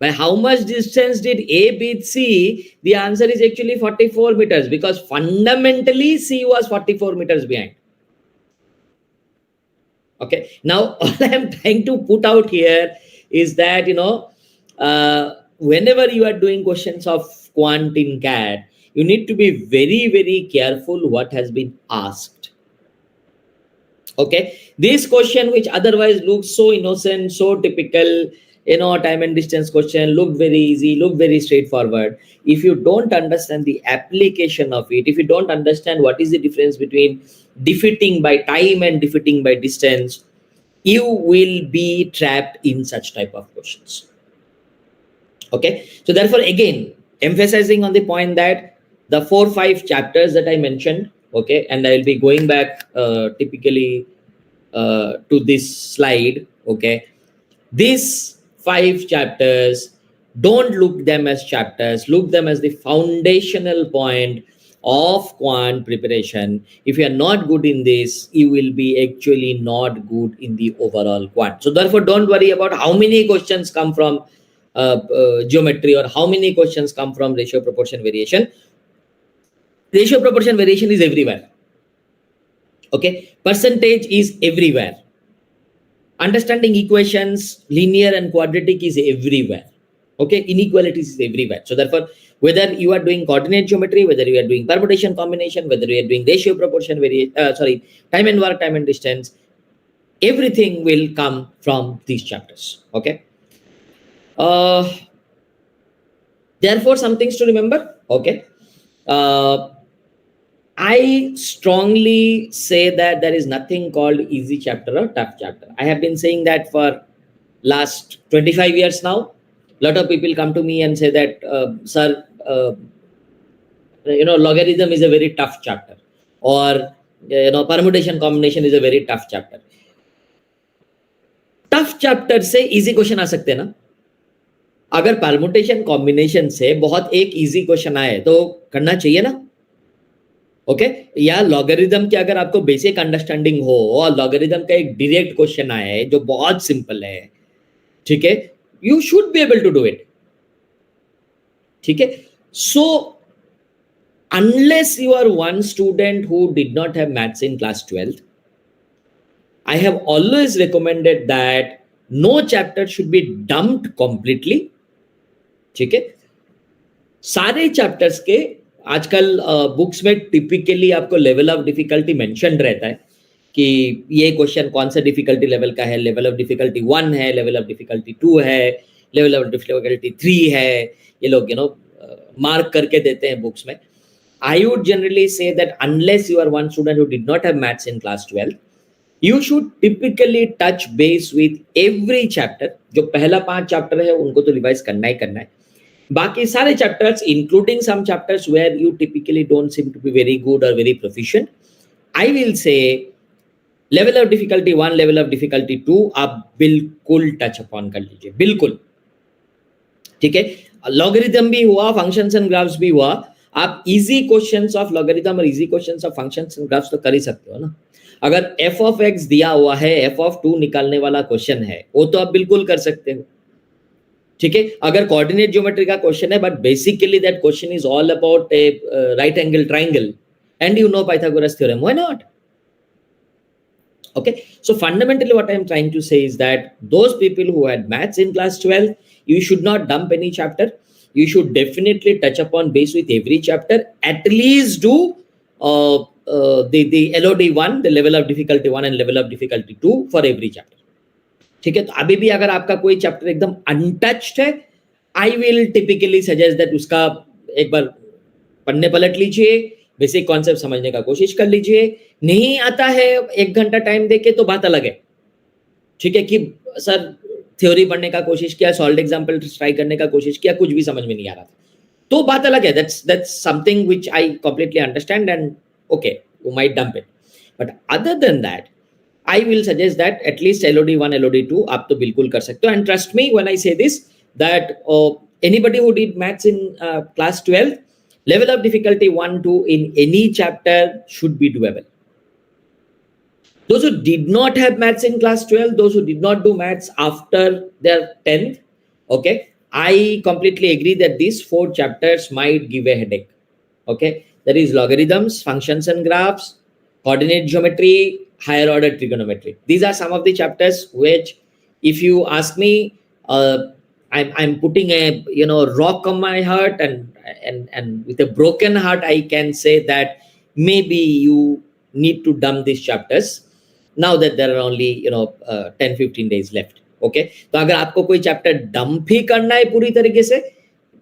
by how much distance did A beat C? The answer is actually 44 meters, because fundamentally C was 44 meters behind. Okay. Now, all I am trying to put out here is that, whenever you are doing questions of quant in CAT, you need to be very, very careful what has been asked. Okay. This question, which otherwise looks so innocent, so typical, time and distance question, looked very easy, looked very straightforward. If you don't understand the application of it, if you don't understand what is the difference between defeating by time and defeating by distance, you will be trapped in such type of questions. Okay. So therefore, again, emphasizing on the point that the 4-5 chapters that I mentioned, okay, and I will be going back typically to this slide, okay. These 5 chapters, don't look them as chapters, look them as the foundational point of quant preparation. If you are not good in this, you will be actually not good in the overall quant. So therefore, don't worry about how many questions come from geometry or how many questions come from ratio proportion variation. Ratio proportion variation is everywhere. Okay, percentage is everywhere. Understanding equations, linear and quadratic, is everywhere. Okay, inequalities is everywhere. So therefore, whether you are doing coordinate geometry, whether you are doing permutation combination, whether you are doing ratio proportion variation, time and work, time and distance, everything will come from these chapters. Okay. Therefore, some things to remember. Okay. I strongly say that there is nothing called easy chapter or tough chapter. I have been saying that for last 25 years now. A lot of people come to me and say that, sir, logarithm is a very tough chapter, or permutation combination is a very tough chapter. Tough chapter से easy question आ सकते हैं ना. अगर permutation combination से बहुत एक easy question आए तो करना चाहिए ना. ओके. या लॉगरिथम की अगर आपको बेसिक अंडरस्टैंडिंग हो और लॉगरिथम का एक डायरेक्ट क्वेश्चन आए जो बहुत सिंपल है, ठीक है, you should be able to do it. ठीक है. सो unless you are one student who did not have maths in class 12th, I have always recommended that no chapter should be dumped completely. ठीक है. सारे chapters के आजकल books में typically आपको level of difficulty mention रहता है कि ये क्वेश्चन कौन सा डिफिकल्टी लेवल का है. लेवल ऑफ डिफिकल्टी 1 है, लेवल ऑफ डिफिकल्टी 2 है, लेवल ऑफ डिफिकल्टी 3 है. ये लोग मार्क करके देते हैं बुक्स में. I would generally say that unless you are one student who did not have maths in class 12, you should typically touch base with every chapter. जो पहला 5 चैप्टर है उनको तो रिवाइज करना ही करना है. बाकी सारे chapters, including some chapters where you typically don't seem to be very good or very proficient, I will say level of difficulty 1, level of difficulty 2 आप बिल्कुल टच अपॉन कर लीजिए, बिल्कुल, ठीक है। लॉगरिथम भी हुआ, फंक्शंस एंड ग्राफ्स भी हुआ, आप इजी क्वेश्चंस ऑफ लॉगरिथम और easy questions of functions and graphs तो कर ही सकते हो ना। अगर f ऑफ x दिया हुआ है, f ऑफ 2 निकालने वाला क्वेश्चन है, वो तो आप बिल्कुल कर सकते हो, ठीक है। अगर कोऑर्डिनेट ज्योमेट्री का क्वेश्चन है, but basically that question is all about A right angle triangle and you know Pythagoras theorem, why not? Okay, so fundamentally what I'm trying to say is that those people who had maths in class 12, you should not dump any chapter. You should definitely touch upon base with every chapter, at least do the LOD1, the level of difficulty 1 and level of difficulty 2 for every chapter. ठीक है, तो अभी भी अगर आपका कोई chapter एकदम untouched है, I will typically suggest that उसका एक बार पन्ने पलट लीजिए, बेसिक कॉन्सेप्ट समझने का कोशिश कर लीजिए। नहीं आता है 1 घंटा टाइम देके तो बात अलग है, ठीक है, कि सर थ्योरी पढ़ने का कोशिश किया, सॉल्व एग्जांपल ट्राई करने का कोशिश किया, कुछ भी समझ में नहीं आ रहा था, तो बात अलग है। That's something which I completely understand and okay, you might dump it, but other than that I will suggest that at least LOD1, LOD2 आप तो बिल्कुल कर सकते हो। And trust me when I say this, that anybody who did maths in class 12, level of difficulty 1, 2 in any chapter should be doable. Those who did not have maths in class 12, those who did not do maths after their 10th, okay, I completely agree that these 4 chapters might give a headache. Okay, that is logarithms, functions and graphs, coordinate geometry, higher order trigonometry. These are some of the chapters which, if you ask me, I'm putting a rock on my heart, and with a broken heart I can say that maybe you need to dump these chapters now that there are only 10-15 days left. Okay, तो अगर आपको कोई chapter dump ही करना है पूरी तरीके से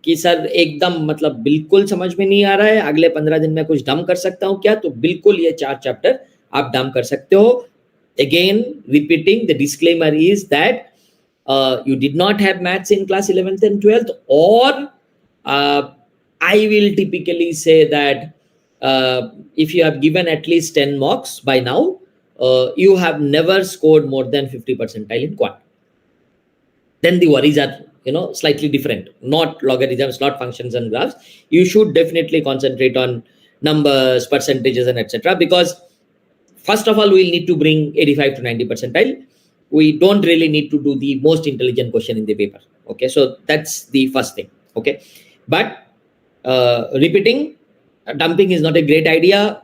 कि सर एकदम मतलब बिल्कुल समझ में नहीं आ रहा है, अगले 15 दिन में कुछ डंप कर सकता हूं क्या, तो बिल्कुल ये 4 चैप्टर आप डंप कर सकते हो। Again, repeating, the disclaimer is that you did not have maths in class 11th and 12th, or I will typically say that if you have given at least 10 marks by now, you have never scored more than 50 percentile in quant. Then the worries are slightly different, not logarithms, not functions and graphs. You should definitely concentrate on numbers, percentages and etc., because first of all we'll need to bring 85 to 90 percentile. We don't really need to do the most intelligent question in the paper. Okay, so that's the first thing. Okay, but repeating, dumping is not a great idea.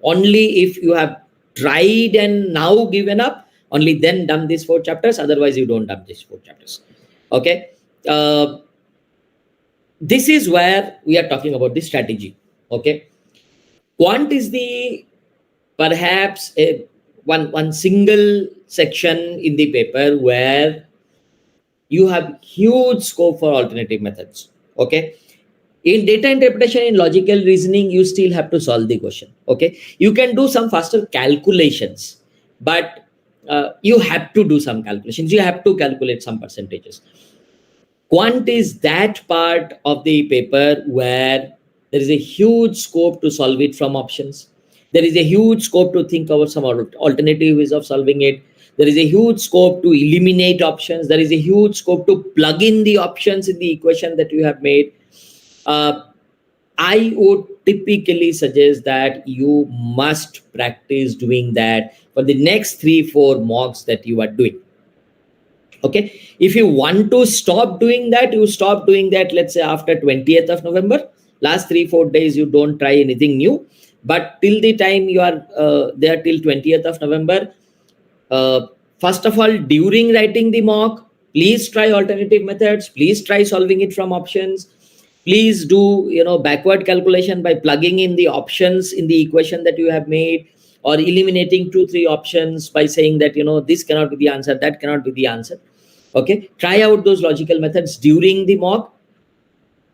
Only if you have tried and now given up, only then dump these 4 chapters. Otherwise you don't dump these 4 chapters. Okay, this is where we are talking about the strategy. Okay, quant is the perhaps one single section in the paper where you have huge scope for alternative methods. Okay, in data interpretation, in logical reasoning, you still have to solve the question. Okay, you can do some faster calculations, but you have to do some calculations, you have to calculate some percentages. Quant is that part of the paper where there is a huge scope to solve it from options. There is a huge scope to think about some alternative ways of solving it. There is a huge scope to eliminate options. There is a huge scope to plug in the options in the equation that you have made. I would typically suggest that you must practice doing that for the next 3-4 mocks that you are doing. Okay, if you want to stop doing that, you stop doing that, let's say after 20th of November. Last 3-4 days you don't try anything new, but till the time you are there till 20th of November, first of all, during writing the mock, please try alternative methods, please try solving it from options, please do backward calculation by plugging in the options in the equation that you have made, or eliminating 2-3 options by saying that this cannot be the answer, that cannot be the answer. Okay, try out those logical methods during the mock.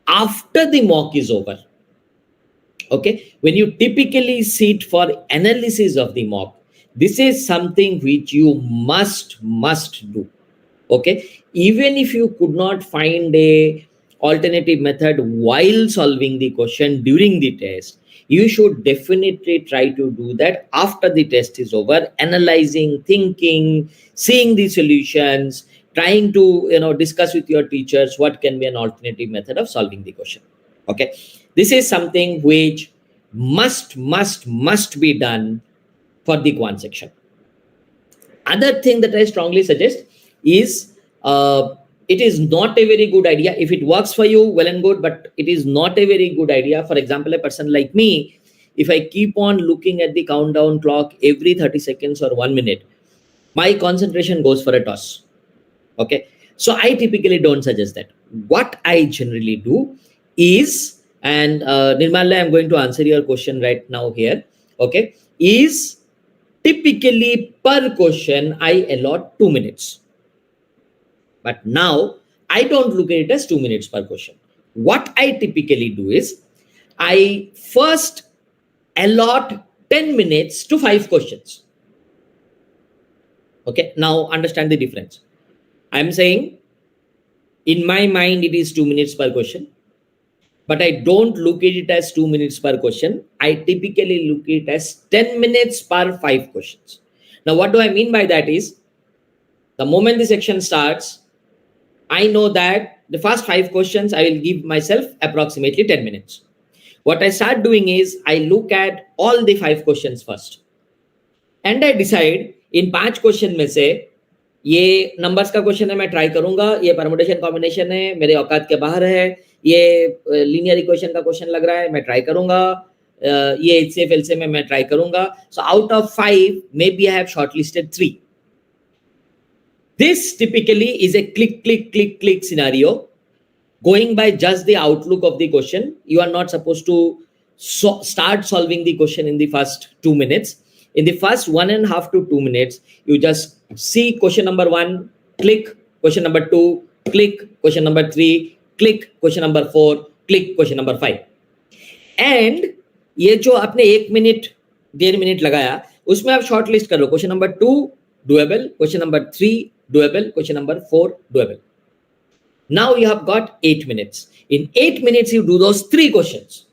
After the mock is over, okay, when you typically sit for analysis of the mock, this is something which you must do. Okay, even if you could not find a alternative method while solving the question during the test, you should definitely try to do that after the test is over, analyzing, thinking, seeing the solutions, trying to discuss with your teachers what can be an alternative method of solving the question. Okay, this is something which must be done for the quant section. Other thing that I strongly suggest is it is not a very good idea. If it works for you, well and good, but it is not a very good idea. For example, a person like me, if I keep on looking at the countdown clock every 30 seconds or 1 minute, my concentration goes for a toss. Okay, so I typically don't suggest that. What I generally do is, and Nirmala, I'm going to answer your question right now here. Okay, is typically per question I allot 2 minutes. But now I don't look at it as 2 minutes per question. What I typically do is I first allot 10 minutes to 5 questions. Okay, now understand the difference. I'm saying in my mind it is 2 minutes per question, but I don't look at it as 2 minutes per question. I typically look at it as 10 minutes per 5 questions. Now, what do I mean by that is, the moment the section starts, I know that the first 5 questions I will give myself approximately 10 minutes. What I start doing is I look at all the 5 questions first, and I decide in 5 question में से ये numbers का question है, मैं try करूंगा, ये permutation combination है, मेरे औकात के बाहर है, ये लीनियर इक्वेशन का क्वेश्चन लग रहा है, मैं ट्राई करूंगा, ये एचसीएफ एलसीएम में मैं ट्राई करूंगा. So out of 5, maybe I have shortlisted 3. This typically is a click scenario. Going by just the outlook of the question, you are not supposed to start solving the question in the first 2 minutes. In the first 1.5 to 2 minutes, you just see question number 1, click, question number 2, click, question number 3, click, question number 4, click, question number 5. And ये जो आपने 1 minute 1.5 minute लगाया, उसमें आप short list करो. Question number 2 doable, question number 3 doable, question number 4 doable. Now you have got 8 minutes. In 8 minutes, you do those 3 questions.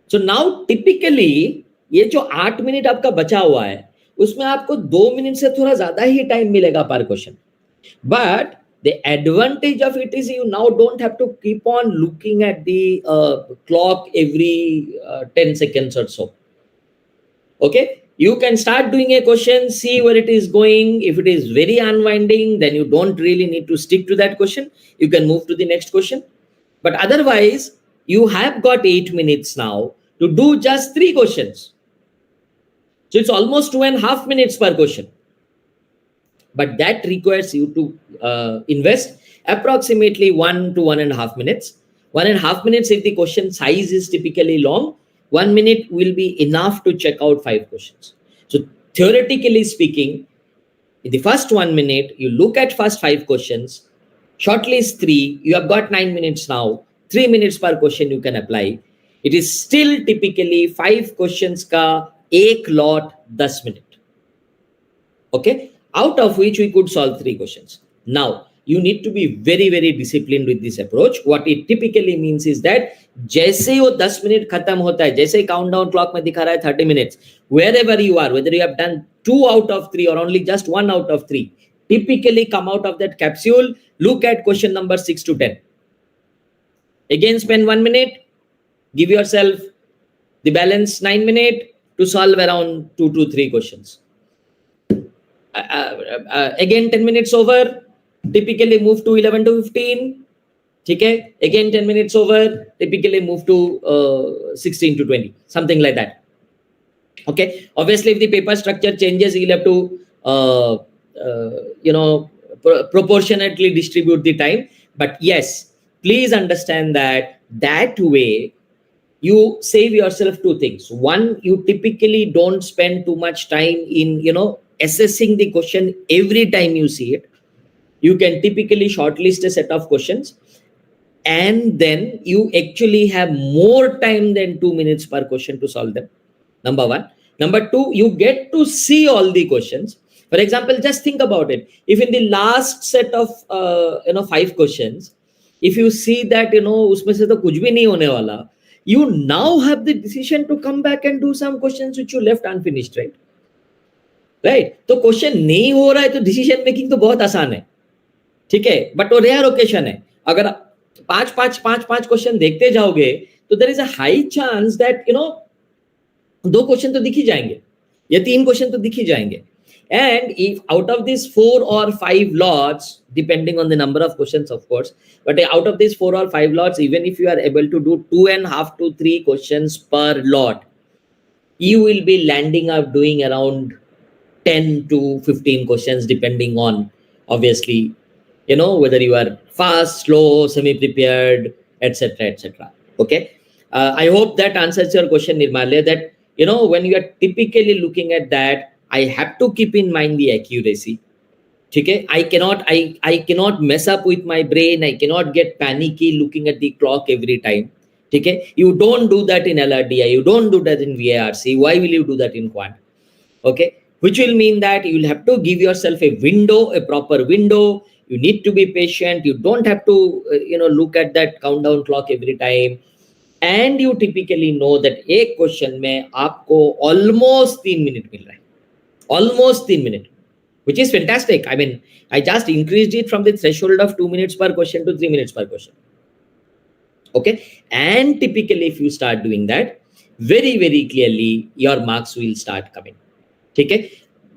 So now typically ये जो 8 minute आपका बचा हुआ है, उसमें आपको 2 मिनट से थोड़ा ज्यादा ही टाइम मिलेगा पर question. But the advantage of it is you now don't have to keep on looking at the clock every 10 seconds or so. Okay, you can start doing a question, see where it is going. If it is very unwinding, then you don't really need to stick to that question. You can move to the next question. But otherwise, you have got 8 minutes now to do just 3 questions. So it's almost 2.5 minutes per question. But that requires you to invest approximately 1 to 1.5 minutes. 1.5 minutes if the question size is typically long. 1 minute will be enough to check out 5 questions. So theoretically speaking, in the first 1 minute, you look at first 5 questions, shortlist 3, you have got 9 minutes now, 3 minutes per question you can apply. It is still typically 5 questions ka एक lot 10 minute. Okay, out of which we could solve 3 questions. Now, you need to be very, very disciplined with this approach. What it typically means is that जैसे वो 10 minute खत्म होता है, जैसे countdown clock में दिखा रहा है 30 minutes, wherever you are, whether you have done 2 out of 3 or only just 1 out of 3, typically come out of that capsule, look at question number 6 to 10. Again, spend 1 minute, give yourself the balance 9 minutes to solve around 2 to 3 questions. Again 10 minutes over, typically move to 11 to 15. Okay, again 10 minutes over, typically move to 16 to 20, something like that. Okay, obviously if the paper structure changes, you'll have to proportionately distribute the time. But yes, please understand that way you save yourself 2 things. One, you typically don't spend too much time in assessing the question every time you see it. You can typically shortlist a set of questions, and then you actually have more time than 2 minutes per question to solve them. Number 1. Number 2, you get to see all the questions. For example, just think about it. If in the last set of 5 questions, if you see that उसमें से तो कुछ भी नहीं होने वाला, you now have the decision to come back and do some questions which you left unfinished, right? तो question नहीं हो रहा है तो डिसीजन मेकिंग तो बहुत आसान है, ठीक है, बट वो रेयर ओकेशन है. अगर पांच पांच पांच पांच क्वेश्चन देखते जाओगे तो there is a high chance that दो क्वेश्चन तो दिख ही जाएंगे या तीन क्वेश्चन तो दिख ही जाएंगे. And if out of these 4 or 5 lots, depending on the number of questions, of course, but out of these 4 or 5 lots, even if you are able to do 2.5 to 3 questions per lot, you will be landing up doing around 10 to 15 questions, depending on, obviously, whether you are fast, slow, semi-prepared, etc., etc. Okay. I hope that answers your question, Nirmalya, that, when you are typically looking at that, I have to keep in mind the accuracy. Okay, I cannot mess up with my brain. I cannot get panicky looking at the clock every time. Okay, you don't do that in LRDI. You don't do that in VARC. Why will you do that in Quant? Okay, which will mean that you will have to give yourself a window, a proper window. You need to be patient. You don't have to, look at that countdown clock every time. And you typically know that एक question में आपको almost 3 minute मिल रहा है, almost 3 minutes, which is fantastic. I mean, I just increased it from the threshold of 2 minutes per question to 3 minutes per question. Okay, and typically if you start doing that, very very clearly your marks will start coming. ठीक है,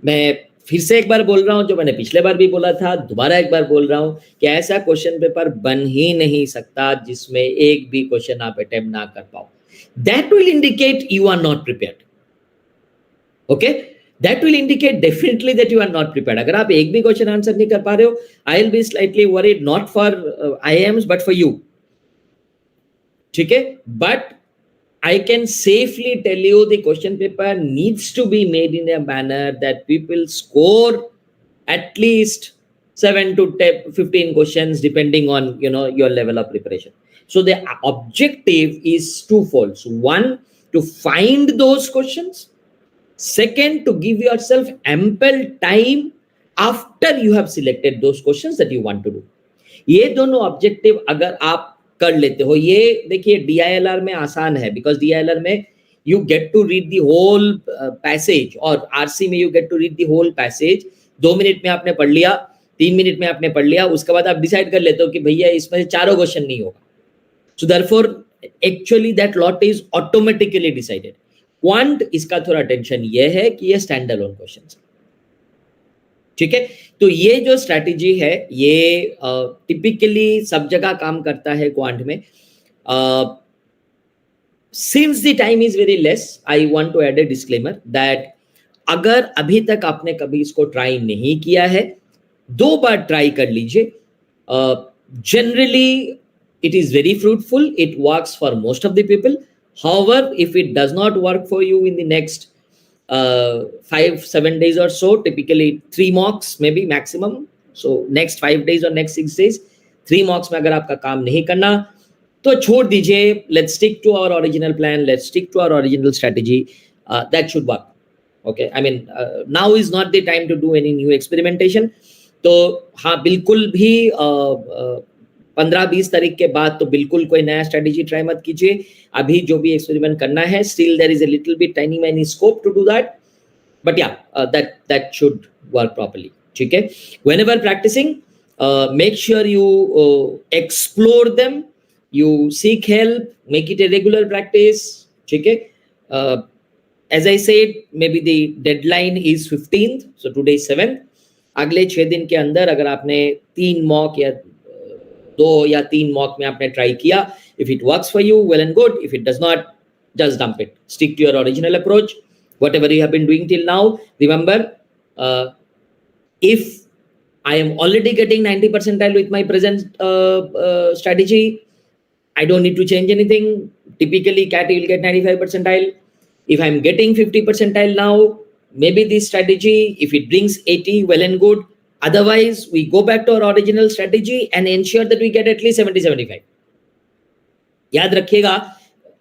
मैं फिर से एक बार बोल रहा हूं, जो मैंने पिछले बार भी बोला था, दोबारा एक बार बोल रहा हूं कि ऐसा क्वेश्चन पेपर बन ही नहीं सकता जिसमें एक भी क्वेश्चन आप अटेम्प्ट ना कर पाओ. That will indicate you are not prepared. Okay, that will indicate definitely that you are not prepared. अगर आप एक भी क्वेश्चन आंसर नहीं कर पा रहे हो, I will be slightly worried, not for IIMs but for you. ठीक है, but I can safely tell you the question paper needs to be made in a manner that people score at least 7 to 15 questions depending on your level of preparation. So the objective is twofold. So one, to find those questions. Second, to give yourself ample time after you have selected those questions that you want to do. ये दोनों objective अगर आप कर लेते हो, ये देखिए DILR में आसान है, बिकॉज DILR में you get to read the whole passage, और RC में you get to read the whole passage. 2 minute में आपने पढ़ लिया, 3 मिनट में आपने पढ़ लिया, उसके बाद आप डिसाइड कर लेते हो कि भैया इसमें से चारों क्वेश्चन नहीं होगा. So therefore actually that lot is automatically decided. Quant इसका थोड़ा टेंशन ये है कि ये स्टैंड अलोन क्वेश्चन है. ठीक है, तो ये जो स्ट्रैटेजी है ये टिपिकली सब जगह काम करता है क्वांट में. Since the time is very less, I want to add a disclaimer that अगर अभी तक आपने कभी इसको ट्राई नहीं किया है, 2 बार ट्राई कर लीजिए. Generally it is very fruitful. It works for most of the people. However, if it does not work for you in the next 5-7 days or so, typically 3 mocks maybe maximum, so next 5 days or next 6 days, 3 mocks में अगर आपका काम नहीं करना तो छोड़ दीजिए. Let's stick to our original plan. Let's stick to our original strategy. That should work. Okay, I mean now is not the time to do any new experimentation. तो हाँ, बिल्कुल भी 15-20 तारीख के बाद तो बिल्कुल कोई नया स्ट्रेटेजी ट्राई मत कीजिए. अभी जो भी एक्सपेरिमेंट करना है, still there is a little bit tiny scope to do that, but yeah that should work properly. ठीक है, whenever practicing, make sure you explore them, you seek help, make it a regular practice. ठीक है, as I said, may be the deadline is 15th, so today is 7th. अगले 6 दिन के अंदर अगर आपने 3 मॉक या 2 या 3 मॉक में आपने ट्राई किया, if it works for you, well and good. If it does not, just dump it. Stick to your original approach, whatever you have been doing till now. Remember, if I am already getting 90 percentile with my present strategy, I don't need to change anything. Typically CAT will get 95 percentile. If I'm getting 50 percentile now, maybe this strategy, if it brings 80, well and good. Otherwise, we go back to our original strategy and ensure that we get at least 70-75. याद रखिएगा,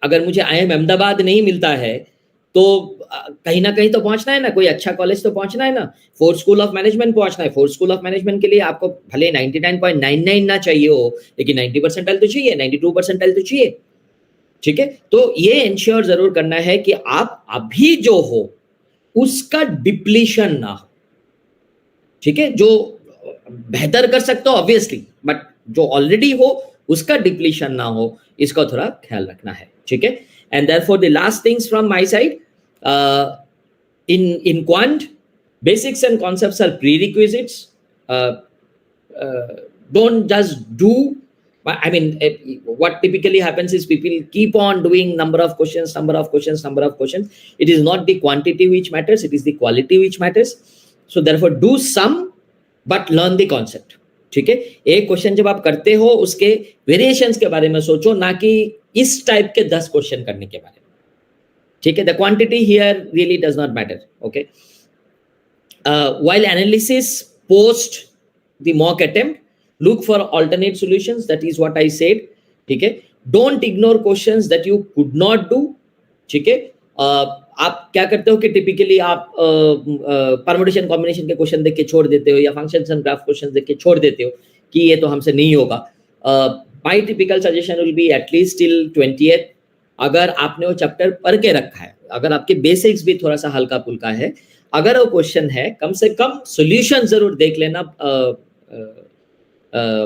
अगर मुझे IIM Ahmedabad नहीं मिलता है तो कहीं ना कहीं तो पहुंचना है ना, कोई अच्छा कॉलेज तो पहुंचना है ना, फोर्थ स्कूल ऑफ मैनेजमेंट पहुंचना है। फोर्थ स्कूल ऑफ मैनेजमेंट के लिए आपको भले 99.99 ना चाहिए हो, लेकिन 90 परसेंटाइल तो चाहिए, 92 परसेंटाइल तो चाहिए। ठीक है, तो ये इंश्योर जरूर करना है कि आप अभी जो हो उसका डिप्लीशन ना हो। ठीक है, जो बेहतर कर सकते हो ऑब्वियसली, बट जो ऑलरेडी हो उसका डिप्लीशन ना हो, इसका थोड़ा ख्याल रखना है। ठीक है, and therefore the last things from my side, in quant, basics and concepts are prerequisites. Don't just do, I mean, what typically happens is people keep on doing number of questions. It is not the quantity which matters, it is the quality which matters. So therefore do some but learn the concept. ठीक है, एक question जब आप करते हो उसके variations के बारे में सोचो, ना कि इस टाइप के 10 क्वेश्चन करने के बारे में। ठीक है, the quantity here really does not matter. Okay, while analysis post the mock attempt, look for alternate solutions. That is what I said. ठीक है, don't ignore questions that you could not do. ठीक है, आप क्या करते हो कि typically आप परमुटेशन कॉम्बिनेशन के क्वेश्चन देख के छोड़ देते हो, या फंक्शंस एंड ग्राफ क्वेश्चन देख के छोड़ देते हो कि ये तो हमसे नहीं होगा। My typical suggestion will be at least till 20th, अगर आपने वो चैप्टर पढ़ के रखा है, अगर आपके बेसिक्स भी थोड़ा सा हल्का फुल्का है, अगर वो क्वेश्चन है, कम से कम सॉल्यूशन जरूर देख लेना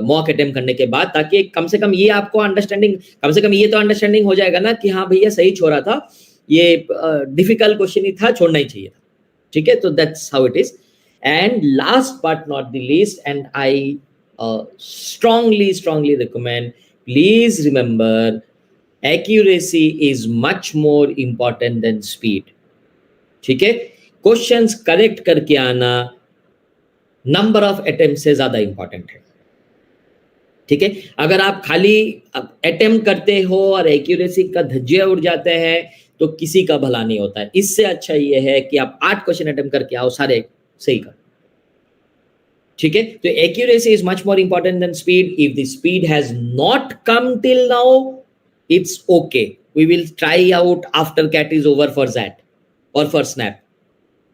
मॉक अटेम्प्ट करने के बाद, ताकि कम से कम ये आपको अंडरस्टैंडिंग, कम से कम ये तो अंडरस्टैंडिंग हो जाएगा ना कि हाँ भैया सही छोड़ा था, ये डिफिकल्ट क्वेश्चन ही था, छोड़ना ही चाहिए था। ठीक है, तो that's how it is. And last but not the least, and I strongly recommend, please remember, accuracy is much more important than speed. ठीक है, क्वेश्चंस करेक्ट करके आना नंबर ऑफ अटेम्प्ट से ज्यादा इंपॉर्टेंट है। ठीक है, अगर आप खाली अटेम्प्ट करते हो और एक्यूरेसी का धज्जिया उड़ जाते हैं तो किसी का भला नहीं होता है। इससे अच्छा ये है कि आप 8 क्वेश्चन अटेम्प्ट करके आओ, सारे सही कर। ठीक है, तो accuracy is much more important than speed. If the speed has not come till now, it's okay, we will try out after CAT is over for that और फॉर स्नैप।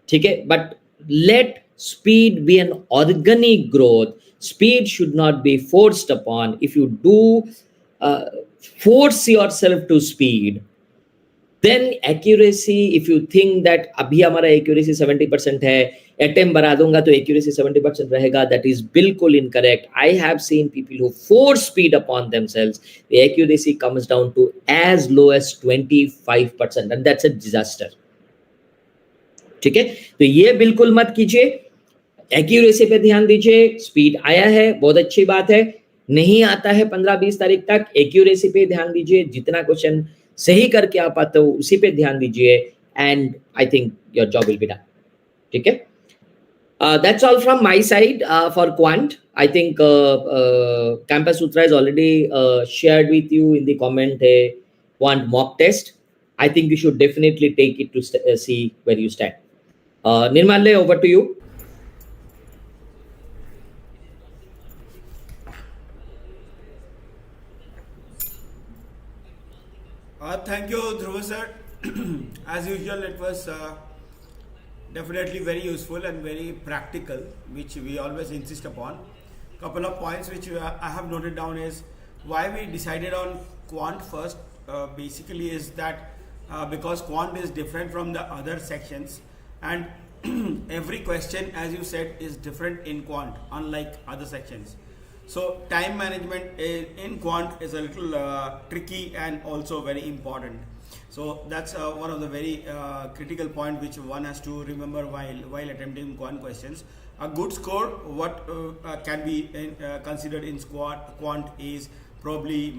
ठीक है, but let speed be an organic growth. Speed should not be forced upon. If you do force yourself to speed, then accuracy, if you think that abhi hamara accuracy 70% hai, attempt बढ़ा दूंगा तो accuracy 70% रहेगा, that is बिल्कुल incorrect. I have seen people who force speed upon themselves, the accuracy comes down to as low as 25%, and that's a disaster. ठीक है, तो ये बिल्कुल मत कीजिए, एक्यूरेसी पे ध्यान दीजिए। स्पीड आया है, बहुत अच्छी बात है, नहीं आता है 15-20 तारीख तक, एक्यूरेसी पे ध्यान दीजिए, जितना क्वेश्चन सही करके आप आते हो उसी पे ध्यान दीजिए, and I think your job will be done. ठीक है, that's all from my side for Quant. I think Campus Sutra is already shared with you in the comment a Quant mock test. I think you should definitely take it to see where you stand. Nirmale, over to you. Thank you, Dhruva sir. As usual, it was definitely very useful and very practical, which we always insist upon. Couple of points which I have noted down is why we decided on Quant first. Basically, is that because Quant is different from the other sections, and every question, as you said, is different in Quant, unlike other sections. So time management in Quant is a little tricky and also very important. So that's one of the very critical point which one has to remember while attempting Quant questions. A good score, what can be considered in Quant is probably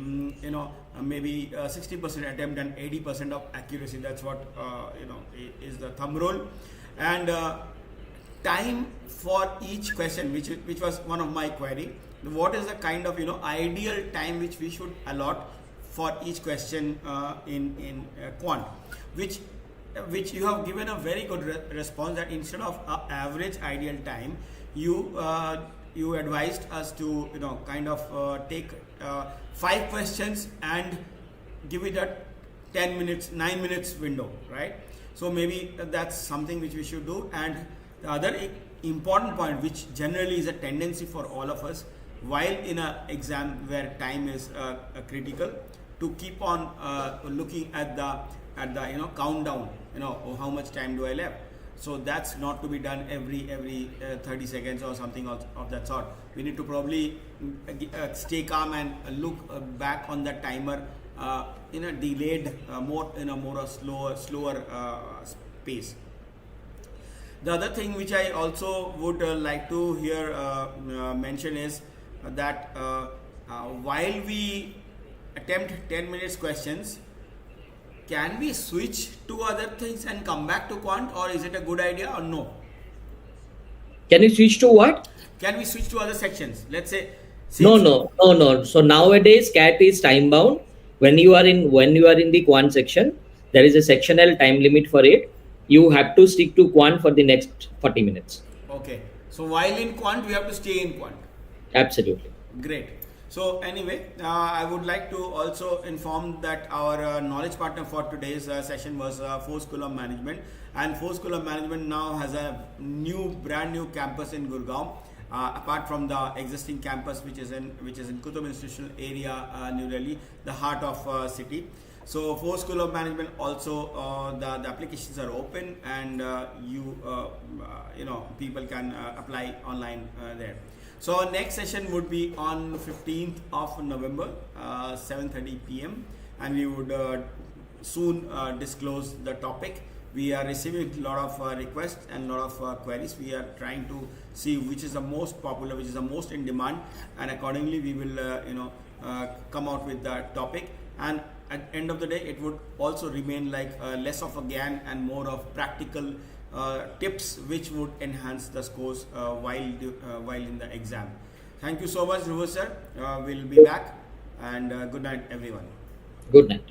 maybe 60% attempt and 80% of accuracy. That's what is the thumb rule. And time for each question, which was one of my query. What is the kind of ideal time which we should allot for each question in Quant, which you have given a very good response, that instead of average ideal time, you advised us to kind of take 5 questions and give it a 10 minutes 9 minutes window, right? So maybe that's something which we should do. And the other important point, which generally is a tendency for all of us, while in an exam where time is critical, to keep on looking at the countdown, oh, how much time do I left. So that's not to be done every 30 seconds or something of that sort. We need to probably stay calm and look back on the timer in a delayed, more a slower pace. The other thing which I also would like to here mention is that while we attempt 10 minutes questions, can we switch to other things and come back to quant, or is it a good idea or no? Can you switch to what? Can we switch to other sections? Let's say No. So nowadays CAT is time bound. When you are in the quant section, there is a sectional time limit for it. You have to stick to quant for the next 40 minutes. Okay. So while in quant, we have to stay in quant. Absolutely. Great. So anyway, I would like to also inform that our knowledge partner for today's session was Four School of Management, and Four School of Management now has a brand new campus in Gurgaon. Apart from the existing campus, which is in Qutub Institutional Area, New Delhi, the heart of city. So Four School of Management also the applications are open, and people can apply online there. So our next session would be on 15th of November, 7:30 p.m. and we would soon disclose the topic. We are receiving a lot of requests and a lot of queries. We are trying to see which is the most popular, which is the most in demand, and accordingly we will come out with the topic. And at the end of the day, it would also remain like less of a GAN and more of practical tips which would enhance the scores while in the exam. Thank you so much, Dhruv sir. We'll be back, and good night everyone. Good night.